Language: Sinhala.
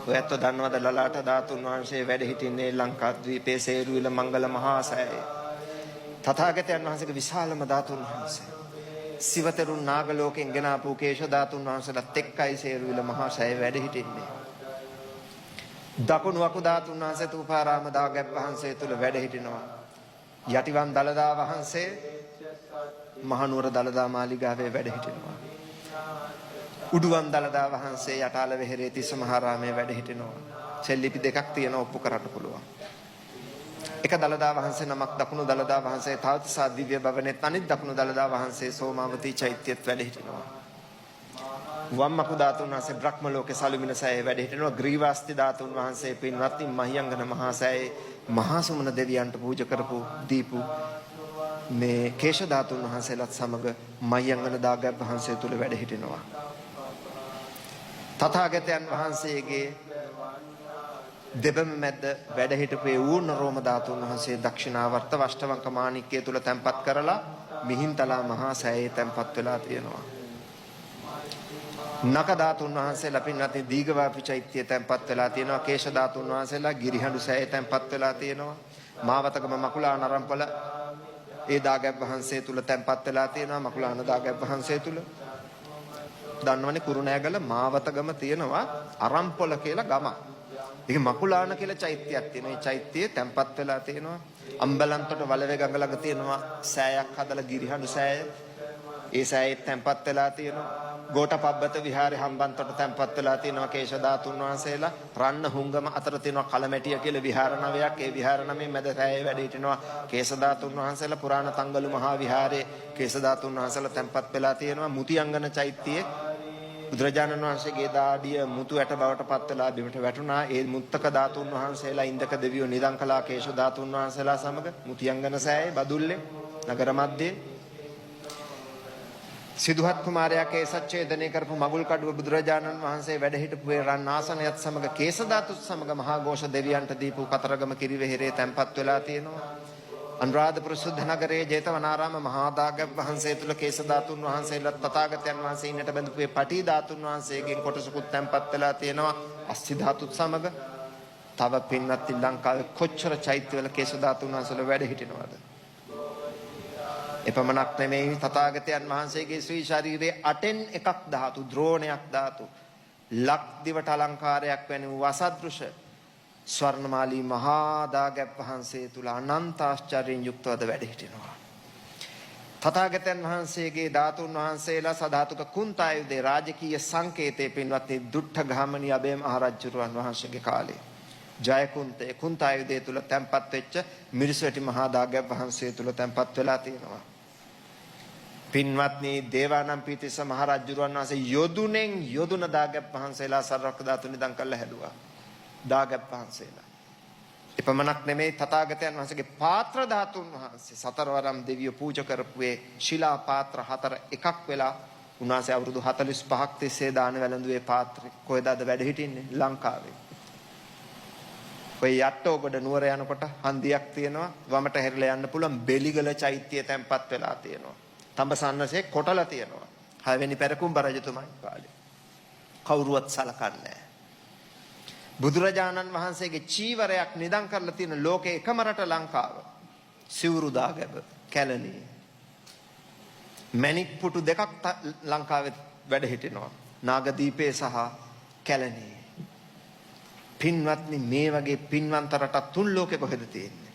ඔයත් දන්නවද ලලාට ධාතුන් වහන්සේ වැඩ සිටින්නේ ලංකාද්වීපයේ සේරුවිල මංගල මහා සෑයේ. තථාගතයන් වහන්සේගේ විශාලම ධාතුන් වහන්සේ. සිවතරුන් නාග ලෝකෙන් ගෙන ආපු කේශ ධාතුන් වහන්සේලාත් එක්කයි සේරුවිල මහා සෑයේ වැඩ සිටින්නේ. දකුණු අකු ධාතුන් වහන්සේ තූපාරාම දාගැබ් වහන්සේ තුල වැඩ සිටිනවා. යටිවන් දළදා වහන්සේ මහනුවර දළදා මාලිගාවේ වැඩ සිටිනවා. උඩුවන් දළදා වහන්සේ යටාල වෙහෙරේ තිස්ස මහාරාමයේ වැඩ සිටිනවා. සෙල්ලිපි දෙකක් තියෙන ඔප්පු කරන්න පුළුවන්. එක දළදා වහන්සේ නමක් දකුණු දළදා වහන්සේ තාවතිසා දිව්‍ය භවනේ අනිත් දකුණු දළදා වහන්සේ සෝමාවතී චෛත්‍යයේත් වැඩ සිටිනවා. වම් අකු ධාතුන් වහන්සේ බ්‍රහ්ම ලෝකේ සලුමින සෑයේ වැඩ සිටිනවා. ග්‍රීවාස්ති ධාතුන් වහන්සේ පින්වත්නි මහියංගන මහා සෑයේ මහා සුමන දෙවියන්ට පූජා කරපු දීපු මේ කේශ ධාතුන් වහන්සේලාත් සමග මහියංගන දාගැබ් වහන්සේ තුල වැඩ සිටිනවා. තථාගතයන් වහන්සේගේ දෙබම මැද වැඩ හිටපු ඌර්ණ රෝම ධාතුන් වහන්සේ දක්ෂිනාවර්ත වෂ්ටවංක මාණික්කය තුල තැන්පත් කරලා මිහින්තලා මහා සෑයේ තැන්පත් වෙලා තියෙනවා. නක ධාතුන් වහන්සේලා පින්වත්නි දීඝවාපි චෛත්‍යයේ තැන්පත් වෙලා තියෙනවා. කේශ ධාතුන් වහන්සේලා ගිරිහඬු සෑයේ තැන්පත් වෙලා තියෙනවා. මාවතගම මකුලා නරම්පල ඒ දාගැබ් වහන්සේ තුල තැන්පත් වෙලා තියෙනවා. මකුලාන දාගැබ් වහන්සේ තුල දන්නවනේ කුරුණෑගල මාවතගම තියෙනවා අරම්පොල කියලා ගම. ඒක මකුලාන කියලා චෛත්‍යයක් තියෙනවා. ඒ චෛත්‍යයේ තැන්පත් වෙලා තියෙනවා. අම්බලන්තොට වලවේ ගඟ ළඟ තියෙනවා සෑයක් හදලා ගිරිහඬු සෑය. ඒ සෑයේ තැන්පත් වෙලා තියෙනවා. ගෝඨපබ්බත විහාරේ හම්බන්තොට තැන්පත් වෙලා තියෙනවා කේශ ධාතුන් වහන්සේලා. රන්න හුංගම අතර තියෙනවා කලමැටිය කියලා විහාර නවයක්. ඒ විහාර නමේ මැද සෑයේ වැඩ සිටිනවා කේශ ධාතුන් වහන්සේලා. පුරාණ තංගලු මහා විහාරේ කේශ ධාතුන් වහන්සේලා තැන්පත් වෙලා තියෙනවා. මුතියංගන චෛත්‍යයේ බුදුරජාණන් වහන්සේගේ දාඩිය මුතු ඇට බවට පත් වෙලා බිමට වැටුණා. ඒ මුත්තක ධාතුන් වහන්සේලා ඉන්දක දෙවියෝ නිදන් කළා කේශ ධාතුන් වහන්සේලා සමග මුතියංගන සෑයේ බදුල්ලේ නගර මැද්දේ. සිදුහත් කුමාරයා කේසච්ඡේදනය කරපු මගුල් කඩුව බුදුරජාණන් වහන්සේ වැඩ හිටපු ඒ රන් ආසනයත් සමග කේස ධාතුත් සමග මහා ഘോഷ දෙවියන්ට දීපු කතරගම කිරිවෙහෙරේ තැන්පත් වෙලා තියෙනවා. අනුරාධපුර සුද්ධ නගරයේ ජේතවනාරාම මහා දාගැබ් වහන්සේ තුල කේස ධාතුන් වහන්සේලා තථාගතයන් වහන්සේ ඉන්නට බඳපු ඒ පටි ධාතුන් වහන්සේගෙන් කොටසකුත් තැන්පත් වෙලා තියෙනවා. අස්සි ධාතුත් සමග. තව පින්වත් ලංකාවේ කොච්චර චෛත්‍යවල කේස ධාතුන් වහන්සේලා වැඩ හිටිනවද? එපමණක් නෙමෙයි තථාගතයන් වහන්සේගේ ශ්‍රී ශරීරයේ 8න් එකක් ධාතු ද්‍රෝණයක් ධාතු ලක්දිවට අලංකාරයක් වැනි වසදෘශ ස්වර්ණමාලී මහා දාගැබ් වහන්සේ තුල අනන්ත ආශ්චර්යයෙන් යුක්තවද වැඩ සිටිනවා. තථාගතයන් වහන්සේගේ ධාතුන් වහන්සේලා සධාතුක කුන්තායුධේ රාජකීය සංකේතයේ පින්වත්නි දුට්ඨ ගාමණී අබේ මහරජුරුවන් වහන්සේගේ කාලේ ජයකුන්තේ කුන්තායුධේ තුල තැන්පත් වෙච්ච මිරිසවැටි මහා දාගැබ් වහන්සේ තුල තැන්පත් වෙලා තියෙනවා. පින්වත්නි දේවානම්පියතිස්ස මහරජුරුවන් වහන්සේ යොදුනෙන් යොදුන දාගැබ් වහන්සේලා සර්වක ධාතු නිදන් කළා හැදුවා. දාගැබ් වහන්සේලා. එපමණක් නෙමෙයි තථාගතයන් වහන්සේගේ පාත්‍ර ධාතුන් වහන්සේ සතරවරම් දෙවියෝ පූජා කරපු ඒ ශිලා පාත්‍ර හතර එකක් වෙලා උන්වහන්සේ අවුරුදු 45ක් තිස්සේ දාන වැළඳුවේ පාත්‍රය කොහෙද අද වැඩ හිටින්නේ ලංකාවේ. ඔය යට්ටෝගොඩ නුවර යනකොට හන්දියක් තියෙනවා වමට හැරිලා යන්න පුළුවන් බෙලිගල චෛත්‍යය තැන්පත් වෙලා තියෙනවා. තඹසන්නසේ කොටලා තියෙනවා. 6 වෙනි පෙරකුම්බ රජතුමාගේ කාලේ. කවුරුවත් සලකන්නේ නැහැ. බුදුරජාණන් වහන්සේගේ චීවරයක් නිදන් කරලා තියෙන ලෝකේ එකම රට ලංකාව. සිවුරු දාගැබ කැලණියේ. මැණික් පුටු දෙකක් ලංකාවේ වැඩ හිටිනවා. නාගදීපේ සහ කැලණියේ. පින්වත්නි මේ වගේ පින්වන්ත රටක් තුන් ලෝකෙ කොහෙද තියෙන්නේ?